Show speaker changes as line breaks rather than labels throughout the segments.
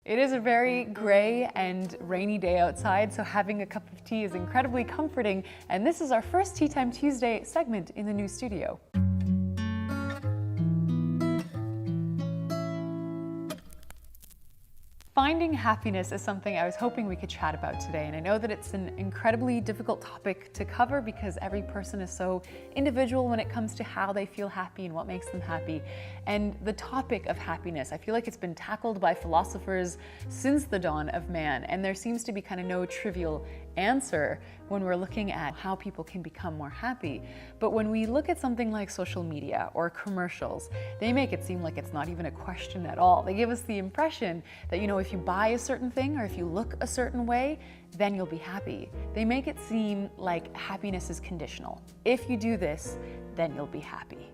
It is a very gray and rainy day outside, so having a cup of tea is incredibly comforting, and this is our first Tea Time Tuesday segment in the new studio. Finding happiness is something I was hoping we could chat about today, and I know that it's an incredibly difficult topic to cover because every person is so individual when it comes to how they feel happy and what makes them happy. And the topic of happiness, I feel like it's been tackled by philosophers since the dawn of man, and there seems to be kind of no trivial answer when we're looking at how people can become more happy. But when we look at something like social media or commercials, they make it seem like it's not even a question at all. They give us the impression that, if you buy a certain thing or if you look a certain way, then you'll be happy. They make it seem like happiness is conditional. If you do this, then you'll be happy.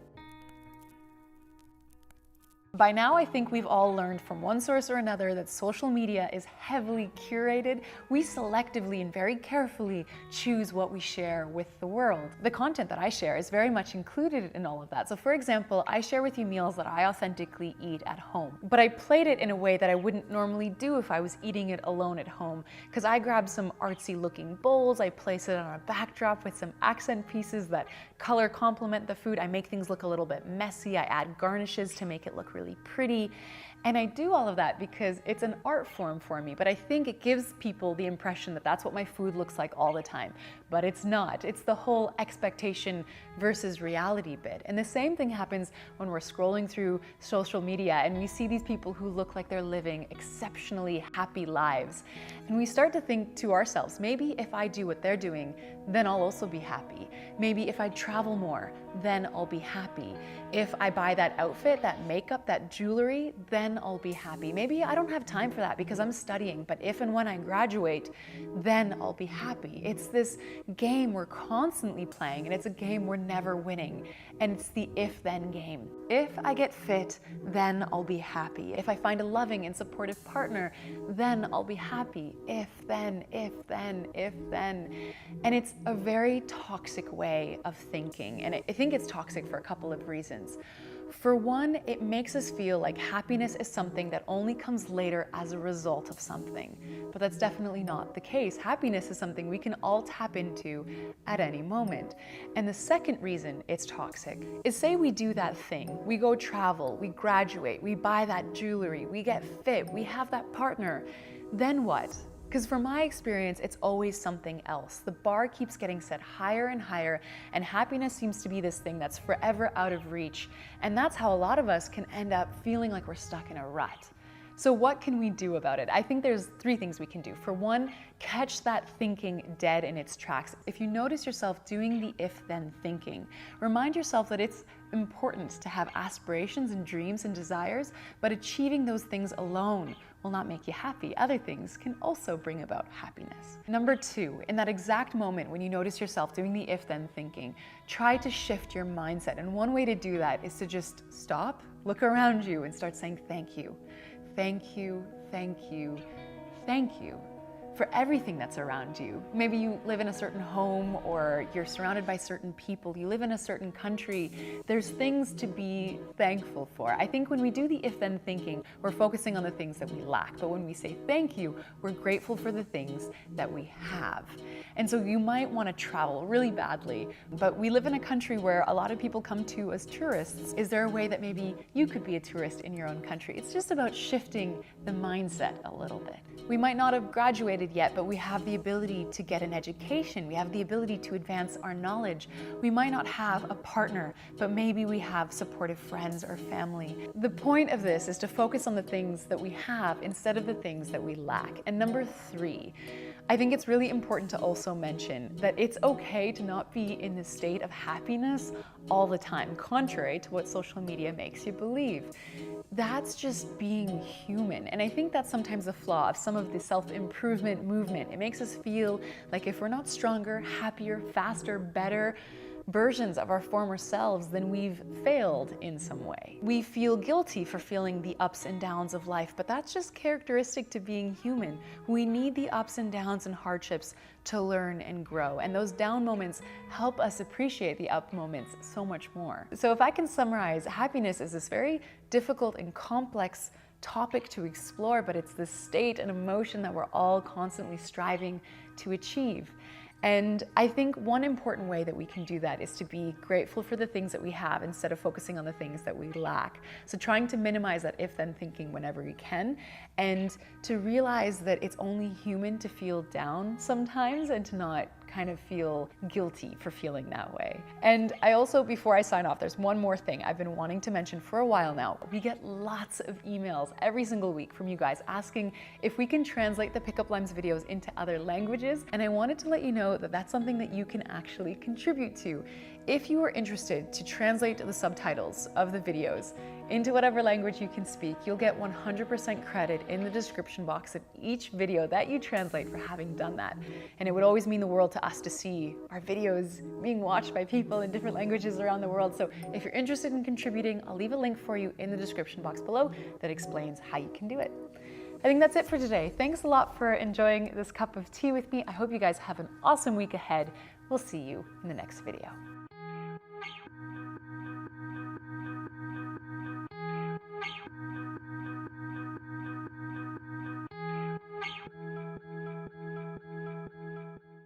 By now, I think we've all learned from one source or another that social media is heavily curated. We selectively and very carefully choose what we share with the world. The content that I share is very much included in all of that. So for example, I share with you meals that I authentically eat at home, but I played it in a way that I wouldn't normally do if I was eating it alone at home, because I grab some artsy looking bowls, I place it on a backdrop with some accent pieces that color complement the food. I make things look a little bit messy. I add garnishes to make it look really pretty. And I do all of that because it's an art form for me, but I think it gives people the impression that that's what my food looks like all the time. But it's not. It's the whole expectation versus reality bit. And the same thing happens when we're scrolling through social media and we see these people who look like they're living exceptionally happy lives. And we start to think to ourselves, maybe if I do what they're doing, then I'll also be happy. Maybe if I travel more, then I'll be happy. If I buy that outfit, that makeup, that jewelry, then I'll be happy. Maybe I don't have time for that because I'm studying, but if and when I graduate, then I'll be happy. It's this game we're constantly playing, and it's a game we're never winning. And it's the if-then game. If I get fit, then I'll be happy. If I find a loving and supportive partner, then I'll be happy. If then. And it's a very toxic way of thinking. And I think it's toxic for a couple of reasons. For one, it makes us feel like happiness is something that only comes later as a result of something. But that's definitely not the case. Happiness is something we can all tap into at any moment. And the second reason it's toxic is, say we do that thing. We go travel, we graduate, we buy that jewelry, we get fit, we have that partner. Then what? Because from my experience, it's always something else. The bar keeps getting set higher and higher, and happiness seems to be this thing that's forever out of reach. And that's how a lot of us can end up feeling like we're stuck in a rut. So what can we do about it? I think there's 3 things we can do. For one, catch that thinking dead in its tracks. If you notice yourself doing the if-then thinking, remind yourself that it's important to have aspirations and dreams and desires, but achieving those things alone will not make you happy. Other things can also bring about happiness. Number 2, in that exact moment when you notice yourself doing the if-then thinking, try to shift your mindset. And one way to do that is to just stop, look around you, and start saying thank you. Thank you, thank you, thank you for everything that's around you. Maybe you live in a certain home, or you're surrounded by certain people, you live in a certain country. There's things to be thankful for. I think when we do the if-then thinking, we're focusing on the things that we lack. But when we say thank you, we're grateful for the things that we have. And so you might want to travel really badly, but we live in a country where a lot of people come to as tourists. Is there a way that maybe you could be a tourist in your own country? It's just about shifting the mindset a little bit. We might not have graduated yet, but we have the ability to get an education. We have the ability to advance our knowledge. We might not have a partner, but maybe we have supportive friends or family. The point of this is to focus on the things that we have instead of the things that we lack. And number 3, I think it's really important to also mention that it's okay to not be in this state of happiness all the time, contrary to what social media makes you believe. That's just being human. And I think that's sometimes a flaw of some of the self-improvement movement. It makes us feel like if we're not stronger, happier, faster, better versions of our former selves, then we've failed in some way. We feel guilty for feeling the ups and downs of life, but that's just characteristic to being human. We need the ups and downs and hardships to learn and grow, and those down moments help us appreciate the up moments so much more. So if I can summarize, happiness is this very difficult and complex topic to explore, but it's this state and emotion that we're all constantly striving to achieve. And I think one important way that we can do that is to be grateful for the things that we have instead of focusing on the things that we lack. So trying to minimize that if-then thinking whenever we can, and to realize that it's only human to feel down sometimes and to not kind of feel guilty for feeling that way. And I also, before I sign off, there's one more thing I've been wanting to mention for a while now. We get lots of emails every single week from you guys asking if we can translate the Pickup Limes videos into other languages, and I wanted to let you know that that's something that you can actually contribute to. If you are interested to translate the subtitles of the videos into whatever language you can speak, you'll get 100% credit in the description box of each video that you translate for having done that. And it would always mean the world to us to see our videos being watched by people in different languages around the world. So if you're interested in contributing, I'll leave a link for you in the description box below that explains how you can do it. I think that's it for today. Thanks a lot for enjoying this cup of tea with me. I hope you guys have an awesome week ahead. We'll see you in the next video.